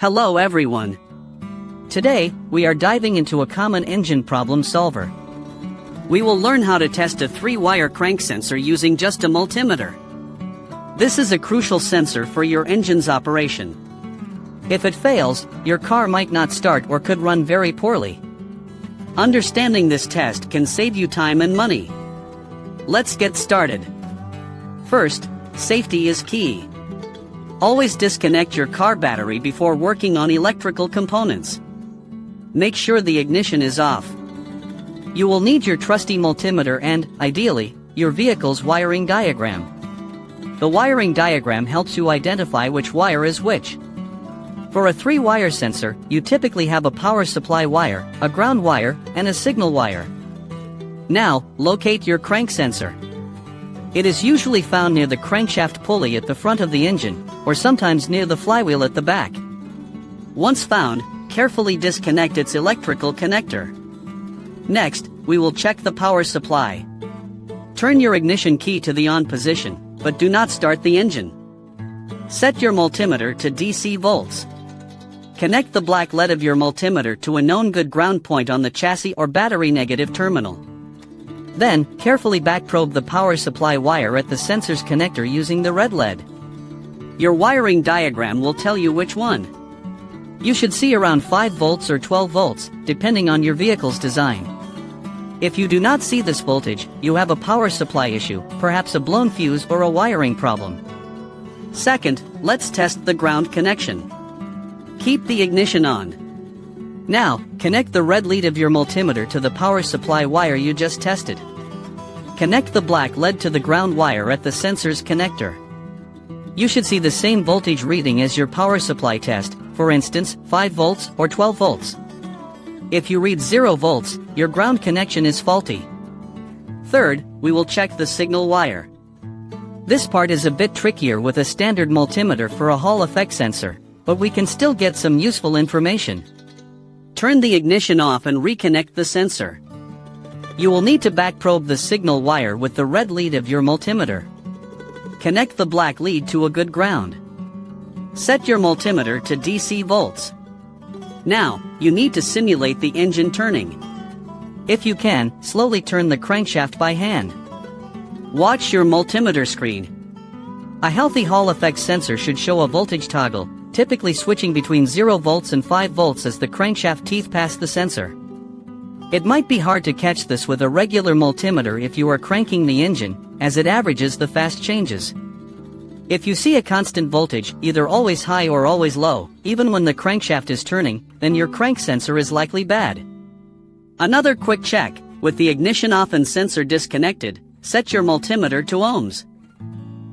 Hello everyone. Today, we are diving into a common engine problem solver. We will learn how to test a 3-wire crank sensor using just a multimeter. This is a crucial sensor for your engine's operation. If it fails, your car might not start or could run very poorly. Understanding this test can save you time and money. Let's get started. First, safety is key. Always disconnect your car battery before working on electrical components. Make sure the ignition is off. You will need your trusty multimeter and, ideally, your vehicle's wiring diagram. The wiring diagram helps you identify which wire is which. For a 3-wire sensor, you typically have a power supply wire, a ground wire, and a signal wire. Now, locate your crank sensor. It is usually found near the crankshaft pulley at the front of the engine, or sometimes near the flywheel at the back. Once found, carefully disconnect its electrical connector. Next, we will check the power supply. Turn your ignition key to the on position, but do not start the engine. Set your multimeter to DC volts. Connect the black lead of your multimeter to a known good ground point on the chassis or battery negative terminal. Then, carefully backprobe the power supply wire at the sensor's connector using the red lead. Your wiring diagram will tell you which one. You should see around 5 volts or 12 volts, depending on your vehicle's design. If you do not see this voltage, you have a power supply issue, perhaps a blown fuse or a wiring problem. Second, let's test the ground connection. Keep the ignition on. Now, connect the red lead of your multimeter to the power supply wire you just tested. Connect the black lead to the ground wire at the sensor's connector. You should see the same voltage reading as your power supply test, for instance, 5 volts or 12 volts. If you read 0 volts, your ground connection is faulty. Third, we will check the signal wire. This part is a bit trickier with a standard multimeter for a Hall effect sensor, but we can still get some useful information. Turn the ignition off and reconnect the sensor. You will need to backprobe the signal wire with the red lead of your multimeter. Connect the black lead to a good ground. Set your multimeter to DC volts. Now, you need to simulate the engine turning. If you can, slowly turn the crankshaft by hand. Watch your multimeter screen. A healthy Hall effect sensor should show a voltage toggle, typically switching between 0 volts and 5 volts as the crankshaft teeth pass the sensor. It might be hard to catch this with a regular multimeter if you are cranking the engine, as it averages the fast changes. If you see a constant voltage, either always high or always low, even when the crankshaft is turning, then your crank sensor is likely bad. Another quick check: with the ignition off and sensor disconnected, set your multimeter to ohms.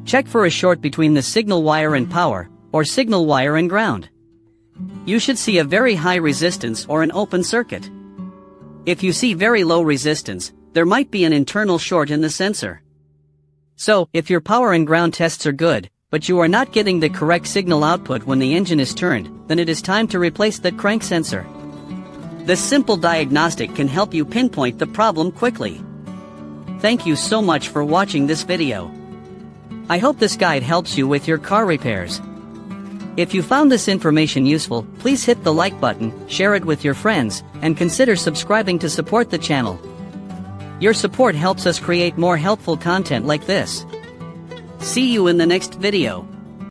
Check for a short between the signal wire and power, or signal wire and ground. You should see a very high resistance or an open circuit. If you see very low resistance, there might be an internal short in the sensor. So, if your power and ground tests are good, but you are not getting the correct signal output when the engine is turned, then it is time to replace that crank sensor. This simple diagnostic can help you pinpoint the problem quickly. Thank you so much for watching this video. I hope this guide helps you with your car repairs. If you found this information useful, please hit the like button, share it with your friends, and consider subscribing to support the channel. Your support helps us create more helpful content like this. See you in the next video.